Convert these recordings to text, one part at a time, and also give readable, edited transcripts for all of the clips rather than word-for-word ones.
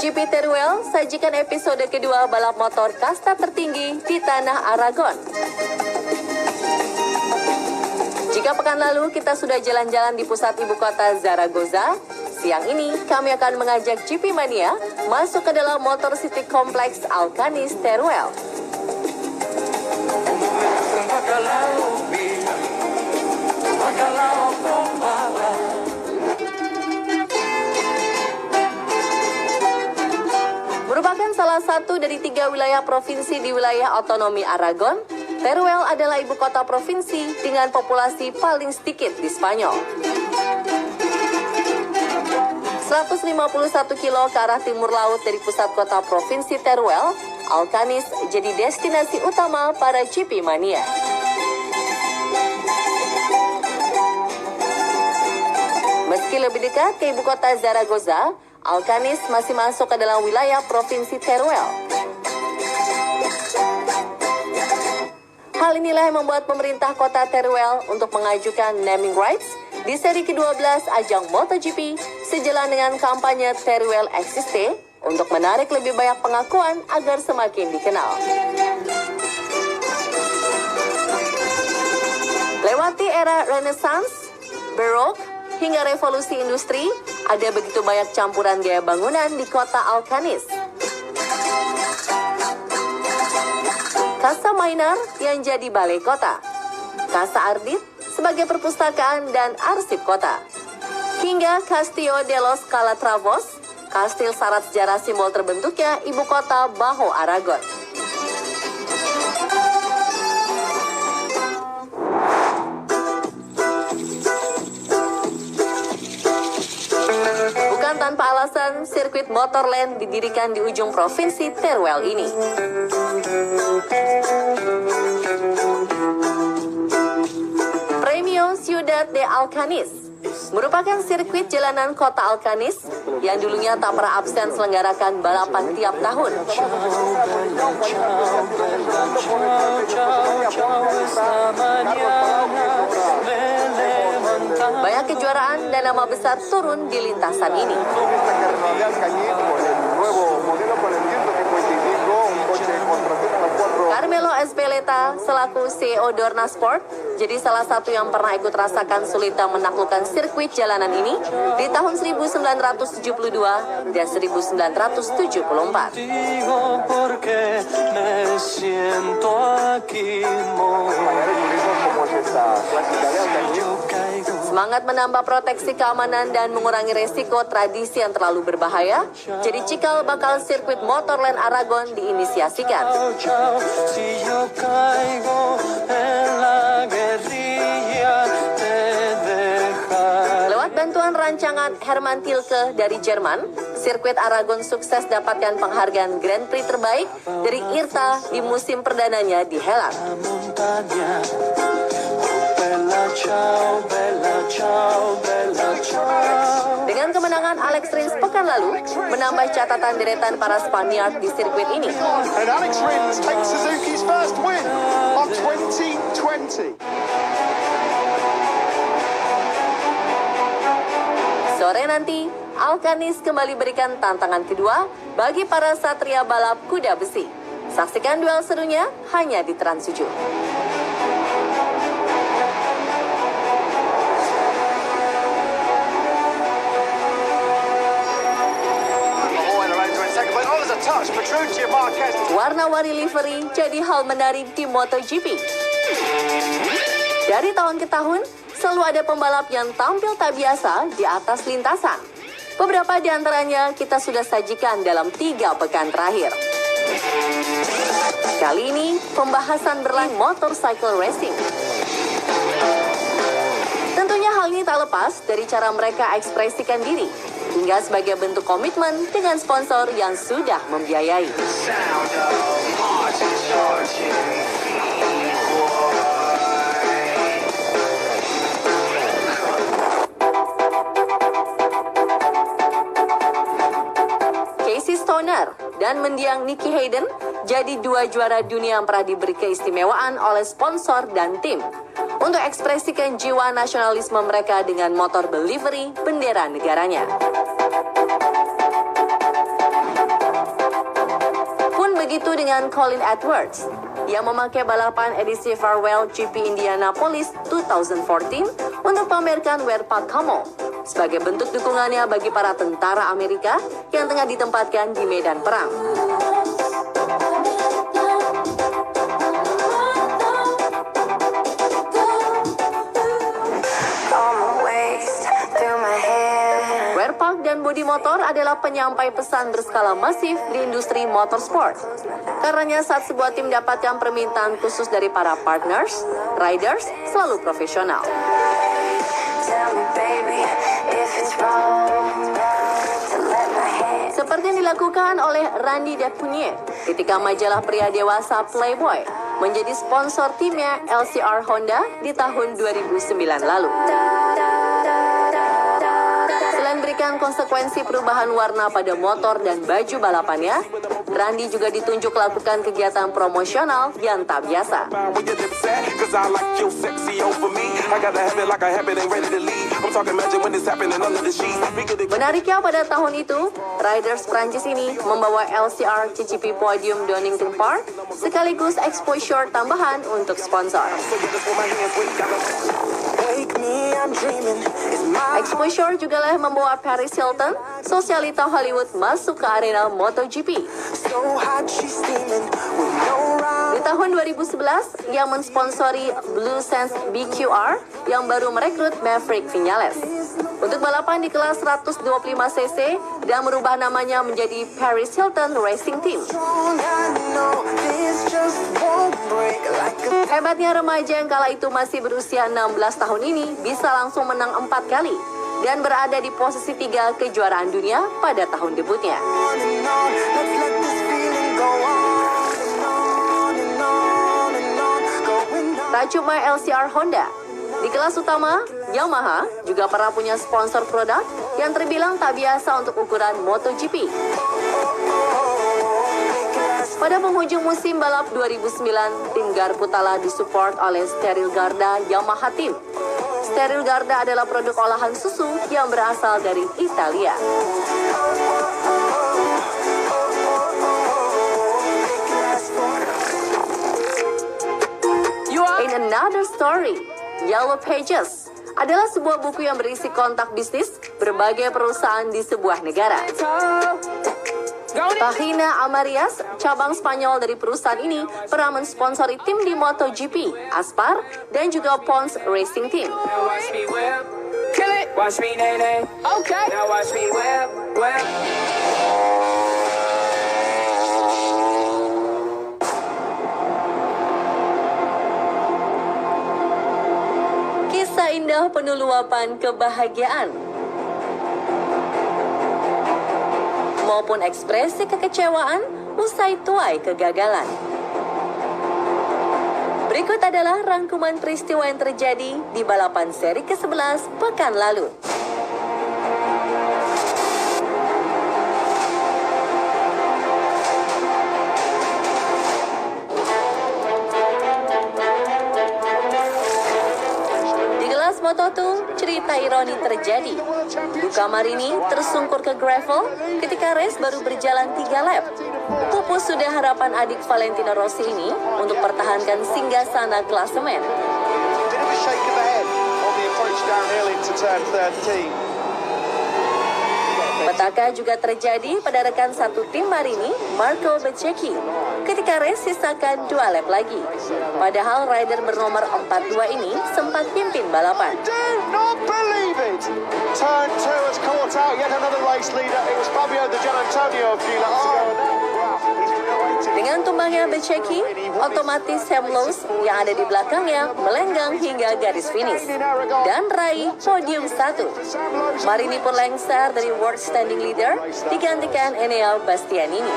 MotoGP Teruel sajikan episode kedua balap motor kasta tertinggi di tanah Aragon. Jika pekan lalu kita sudah jalan-jalan di pusat ibu kota Zaragoza, siang ini kami akan mengajak GP Mania masuk ke dalam Motor City Kompleks Alcanis Teruel. Merupakan salah satu dari 3 wilayah provinsi di wilayah otonomi Aragon, Teruel adalah ibu kota provinsi dengan populasi paling sedikit di Spanyol. 151 kilo ke arah timur laut dari pusat kota provinsi Teruel, Alcanis jadi destinasi utama para GP Mania. Meski lebih dekat ke ibu kota Zaragoza, Alcanis masih masuk ke dalam wilayah provinsi Teruel. Hal inilah yang membuat pemerintah kota Teruel untuk mengajukan naming rights di seri ke-12 ajang MotoGP sejalan dengan kampanye Teruel Existe untuk menarik lebih banyak pengakuan agar semakin dikenal. Lewati era Renaissance, Baroque, hingga revolusi industri, ada begitu banyak campuran gaya bangunan di kota Alcanis. Casa Maynard yang jadi balai kota, Casa Ardit sebagai perpustakaan dan arsip kota, hingga Castillo de los Calatravos, kastil syarat sejarah simbol terbentuknya ibu kota Bajo Aragon. Bukan tanpa alasan, sirkuit Motorland didirikan di ujung provinsi Teruel ini. Premio Ciudad de Alcanis merupakan sirkuit jalanan kota Alcanis yang dulunya tak pernah absen selenggarakan balapan tiap tahun. Banyak kejuaraan dan nama besar turun di lintasan ini. Carmelo Ezpeleta selaku CEO Dorna Sport jadi salah satu yang pernah ikut rasakan sulitnya menaklukkan sirkuit jalanan ini di tahun 1972 dan 1974. Semangat menambah proteksi keamanan dan mengurangi resiko tradisi yang terlalu berbahaya, jadi cikal bakal sirkuit Motorland Aragon diinisiasikan. Lewat bantuan rancangan Hermann Tilke dari Jerman, sirkuit Aragon sukses dapatkan penghargaan Grand Prix terbaik dari IRTA di musim perdananya di Hellas. Dengan kemenangan Alex Rins pekan lalu, menambah catatan deretan para Spaniard di sirkuit ini. And Alex Rins takes Suzuki's first win of 2020. Sore nanti, Alcanis kembali berikan tantangan kedua bagi para satria balap kuda besi. Saksikan duel serunya hanya di Trans 7. Warna-warni livery jadi hal menarik di MotoGP. Dari tahun ke tahun, selalu ada pembalap yang tampil tak biasa di atas lintasan. Beberapa di antaranya kita sudah sajikan dalam 3 pekan terakhir. Kali ini, pembahasan berlanjut motorcycle racing. Tentunya hal ini tak lepas dari cara mereka ekspresikan diri, hingga sebagai bentuk komitmen dengan sponsor yang sudah membiayai. Casey Stoner dan mendiang Nicky Hayden jadi 2 juara dunia yang pernah diberi keistimewaan oleh sponsor dan tim untuk ekspresikan jiwa nasionalisme mereka dengan motor berlivery bendera negaranya. Begitu dengan Colin Edwards yang memakai balapan edisi Farewell GP Indianapolis 2014 untuk pamerkan Werpak Camo sebagai bentuk dukungannya bagi para tentara Amerika yang tengah ditempatkan di medan perang. Werpak dan bodi motor adalah penyampai pesan berskala masif di industri motorsport. Karenanya saat sebuah tim mendapatkan permintaan khusus dari para partners, riders selalu profesional. Seperti yang dilakukan oleh Randy Depunier ketika majalah pria dewasa Playboy menjadi sponsor timnya LCR Honda di tahun 2009 lalu. Memberikan konsekuensi perubahan warna pada motor dan baju balapannya, Randy juga ditunjuk lakukan kegiatan promosional yang tak biasa. Menariknya pada tahun itu, riders Prancis ini membawa LCR CCP Podium Donington Park sekaligus exposure tambahan untuk sponsor. Exposure juga lah membawa Paris Hilton, sosialita Hollywood, masuk ke arena MotoGP. Di tahun 2011, ia mensponsori Blue Sense BQR yang baru merekrut Maverick Viñales untuk balapan di kelas 125cc dan merubah namanya menjadi Paris Hilton Racing Team. Hebatnya remaja yang kala itu masih berusia 16 tahun ini bisa langsung menang 4 kali dan berada di posisi 3 kejuaraan dunia pada tahun debutnya. Tak cuma LCR Honda, di kelas utama, Yamaha juga pernah punya sponsor produk yang terbilang tak biasa untuk ukuran MotoGP. Pada penghujung musim balap 2009, tim Garputala disupport oleh Steril Garda Yamaha Team. Steril Garda adalah produk olahan susu yang berasal dari Italia. In another story, Yellow Pages adalah sebuah buku yang berisi kontak bisnis berbagai perusahaan di sebuah negara. Página Amarillas, cabang Spanyol dari perusahaan ini, pernah mensponsori tim di MotoGP, Aspar, dan juga Pons Racing Team. Kisah indah penuh luapan kebahagiaan maupun ekspresi kekecewaan usai tuai kegagalan. Berikut adalah rangkuman peristiwa yang terjadi di balapan seri ke-11 pekan lalu. Moto2, cerita ironi terjadi. Luca Marini tersungkur ke gravel ketika race baru berjalan 3 lap. Pupus sudah harapan adik Valentino Rossi ini untuk pertahankan singgasana klasemen. Petaka juga terjadi pada rekan satu tim Marini, Marco Bezzecchi, ketika race sisakan 2 lap lagi. Padahal rider bernomor 42 ini sempat pimpin balapan. Dengan tumbangnya Bezzecchi, otomatis Sam Lowe's yang ada di belakangnya melenggang hingga garis finish dan raih podium 1. Marini pun lengser dari World Standing Leader digantikan Enea Bastianini.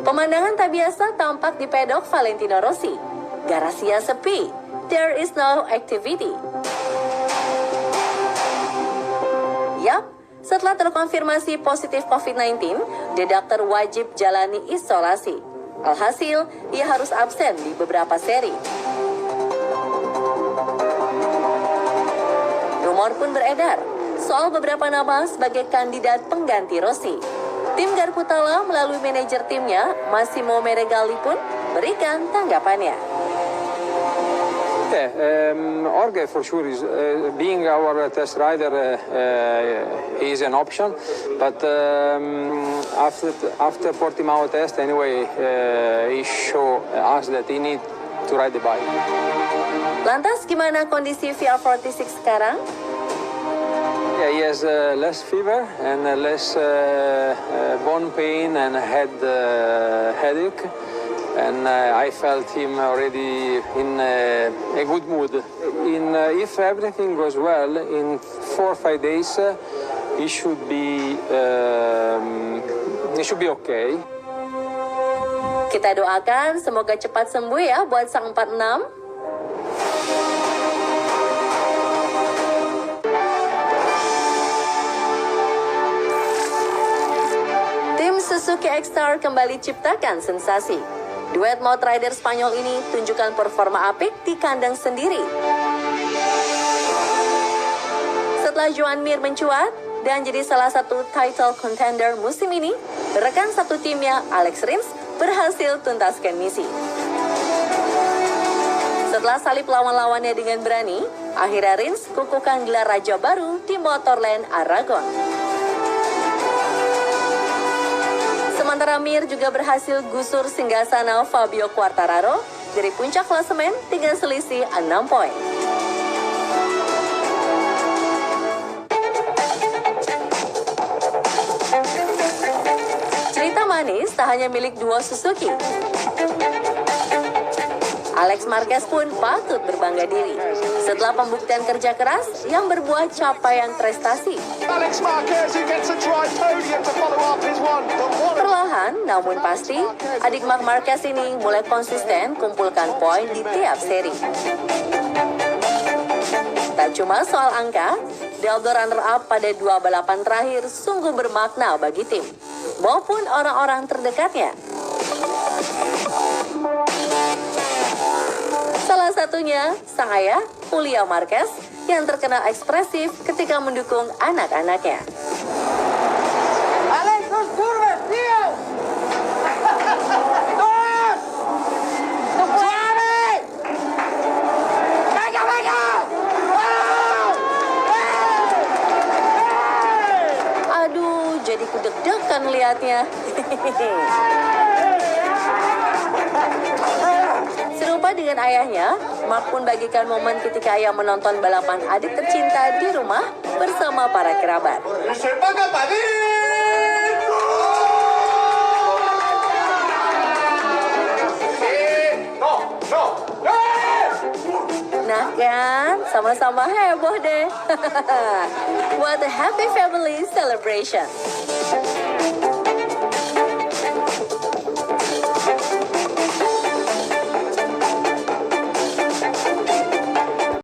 Pemandangan tak biasa tampak di pedok Valentino Rossi. Garasinya sepi. There is no activity. Yap, setelah terkonfirmasi positif COVID-19, The Doctor wajib jalani isolasi. Alhasil, ia harus absen di beberapa seri. Rumor pun beredar soal beberapa nama sebagai kandidat pengganti Rossi. Tim Garputala melalui manajer timnya, Massimo Meregali pun berikan tanggapannya. Jorge for sure is being our test rider is an option, but after Portimao test anyway, he show us that he need to ride the bike. Lantas gimana kondisi VR46 sekarang? Yeah, he has less fever and less bone pain and headache. And I felt him already in a good mood. If everything goes well, in 4 or 5 days, he should be okay. Kita doakan semoga cepat sembuh ya buat sang 46. Tim Suzuki X-Star kembali ciptakan sensasi. Duet Maut Rider Spanyol ini tunjukkan performa apik di kandang sendiri. Setelah Joan Mir mencuat dan jadi salah satu title contender musim ini, rekan satu timnya Alex Rins berhasil tuntaskan misi. Setelah salib lawan-lawannya dengan berani, akhirnya Rins kukuhkan gelar raja baru di Motorland Aragon. Sementara Mir juga berhasil gusur singgasana Fabio Quartararo dari puncak klasemen dengan selisih 6 poin. Cerita manis tak hanya milik duo Suzuki. Alex Marquez pun patut berbangga diri setelah pembuktian kerja keras yang berbuah capaian prestasi. Alex Marquez who gets a dry podium to follow up his one. Perlahan namun pasti, adik Marc Marquez ini mulai konsisten kumpulkan poin di tiap seri. Tak cuma soal angka, double runner-up pada 2 balapan terakhir sungguh bermakna bagi tim maupun orang-orang terdekatnya. Salah satunya sang ayah, Julio Marquez, yang terkenal ekspresif ketika mendukung anak-anaknya. Alex, dos curvas, tío. Dos. Suave. Venga, venga. Aduh, jadi kudeg-degan liatnya. Serupa dengan ayahnya, Mark pun bagikan momen ketika ayah menonton balapan adik tercinta di rumah bersama para kerabat. Nah kan, sama-sama heboh deh. What a happy family celebration.